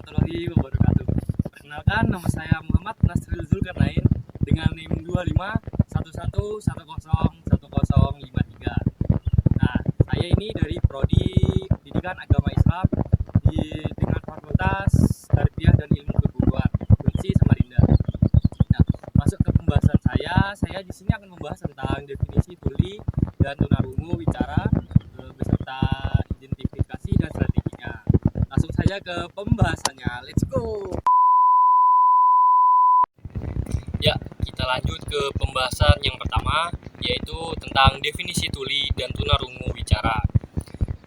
warahmatullahi wabarakatuh. Perkenalkan, nama saya Muhammad Nasril Zulkarnain dengan NIM 251101011053. Nah, saya ini dari Prodi Pendidikan Agama Islam dengan Fakultas Tarbiyah dan Ilmu Keguruan UNSI Samarinda. Nah, masuk ke pembahasan saya di sini akan membahas tentang definisi tuli dan tunarungu wicara beserta identifikasi dan strateginya. Langsung saja ke pembahasannya, let's go. Ya, kita lanjut ke pembahasan yang pertama, yaitu tentang definisi tuli dan tunarungu wicara.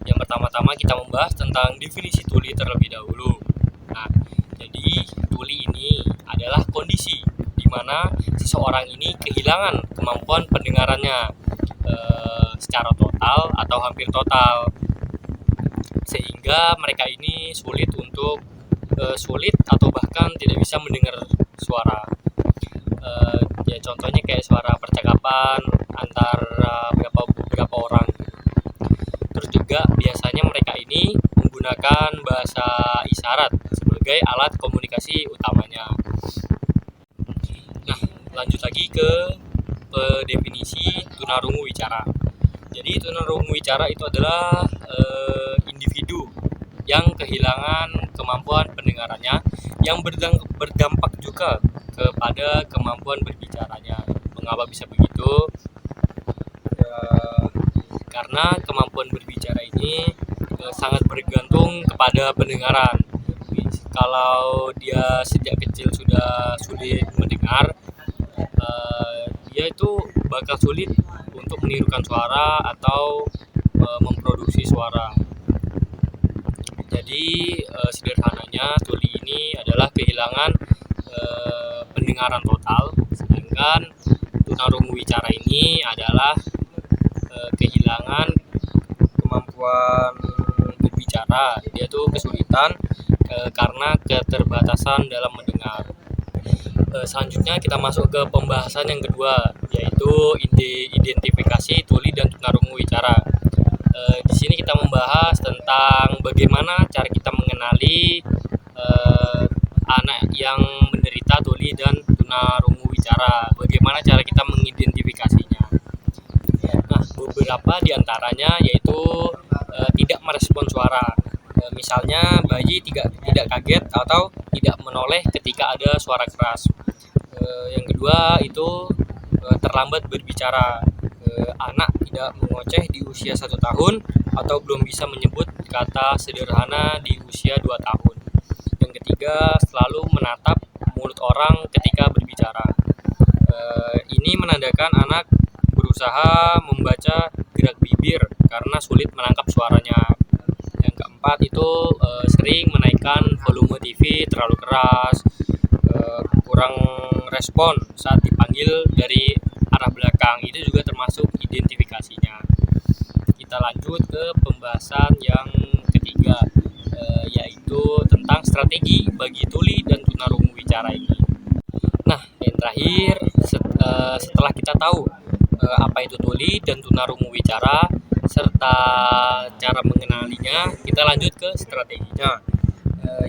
Yang pertama-tama kita membahas tentang definisi tuli terlebih dahulu. Nah, jadi tuli ini adalah kondisi di mana seseorang ini kehilangan kemampuan pendengarannya secara total atau hampir total, sehingga mereka ini sulit atau bahkan tidak bisa mendengar suara. Ya contohnya kayak suara percakapan antara beberapa orang. Terus juga biasanya mereka ini menggunakan bahasa isyarat sebagai alat komunikasi utamanya. Nah, lanjut lagi ke definisi tunarungu wicara. Jadi tunarungu wicara itu adalah individu yang kehilangan kemampuan pendengarannya yang berdampak juga kepada kemampuan berbicaranya. Mengapa bisa begitu? Karena kemampuan berbicara ini sangat bergantung kepada pendengaran. Kalau dia sejak kecil sudah sulit mendengar, dia itu bakal sulit untuk menirukan suara atau memproduksi suara. Jadi sederhananya tuli ini adalah kehilangan pendengaran total, sedangkan tunarungu wicara ini adalah kehilangan kemampuan berbicara. Dia tuh kesulitan karena keterbatasan dalam mendengar. Selanjutnya kita masuk ke pembahasan yang kedua, yaitu identifikasi tuli dan tunarungu wicara. Di sini kita membahas tentang bagaimana cara kita mengenali anak yang menderita tuli dan tunarungu wicara. Bagaimana cara kita mengidentifikasinya? Nah, beberapa diantaranya yaitu tidak merespon suara. Misalnya bayi tidak kaget atau tidak menoleh ketika ada suara keras. Yang kedua itu terlambat berbicara. Anak tidak mengoceh di usia 1 tahun atau belum bisa menyebut kata sederhana di usia 2 tahun. Yang ketiga, selalu menatap mulut orang ketika berbicara. Ini menandakan anak berusaha membaca gerak bibir karena sulit menangkap suaranya. Yang keempat itu sering menaikkan volume TV terlalu keras, kurang respon saat dipanggil dari arah belakang. Itu juga termasuk identifikasinya. Kita lanjut ke pembahasan yang ketiga, yaitu tentang strategi bagi tuli dan tunarungu wicara ini. Nah, yang terakhir, setelah kita tahu apa itu tuli dan tunarungu wicara serta cara mengenalinya, kita lanjut ke strateginya.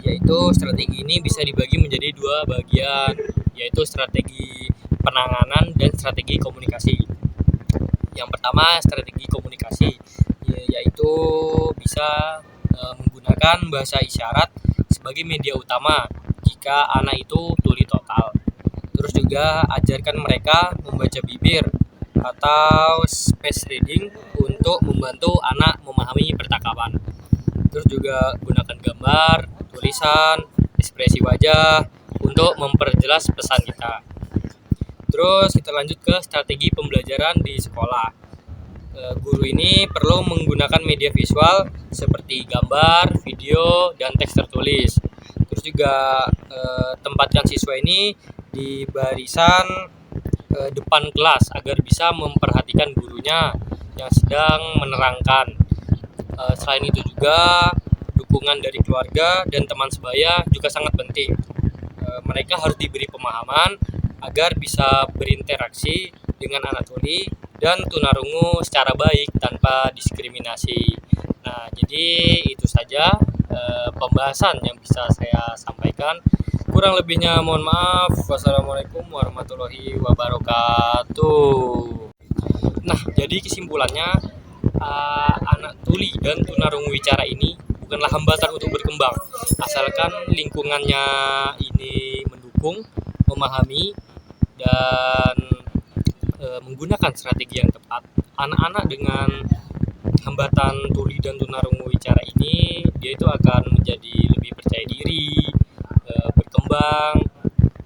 Yaitu strategi ini bisa dibagi menjadi 2 bagian, yaitu strategi penanganan dan strategi komunikasi. Yang pertama, strategi komunikasi, yaitu bisa menggunakan bahasa isyarat sebagai media utama jika anak itu tuli total. Terus juga ajarkan mereka membaca bibir atau space reading untuk membantu anak memahami percakapan. Terus juga gunakan gambar, tulisan, ekspresi wajah untuk memperjelas pesan kita. Terus kita lanjut ke strategi pembelajaran di sekolah. Guru ini perlu menggunakan media visual seperti gambar, video, dan teks tertulis. Terus juga tempatkan siswa ini di barisan depan kelas agar bisa memperhatikan gurunya yang sedang menerangkan. Selain itu juga dukungan dari keluarga dan teman sebaya juga sangat penting. Mereka harus diberi pemahaman agar bisa berinteraksi dengan anak tuli dan tunarungu secara baik tanpa diskriminasi. Nah, jadi itu saja pembahasan yang bisa saya sampaikan. Kurang lebihnya mohon maaf. Wassalamualaikum warahmatullahi wabarakatuh. Nah, jadi kesimpulannya, anak tuli dan tunarungu wicara ini bukanlah hambatan untuk berkembang, asalkan lingkungannya ini mendukung, memahami, dan menggunakan strategi yang tepat. Anak-anak dengan hambatan tuli dan tunarungu wicara ini, dia itu akan menjadi lebih percaya diri, berkembang,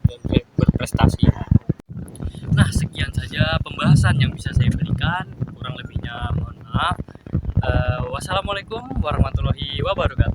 dan berprestasi. Nah, sekian saja pembahasan yang bisa saya berikan. Kurang lebihnya mohon maaf. Wassalamualaikum warahmatullahi wabarakatuh.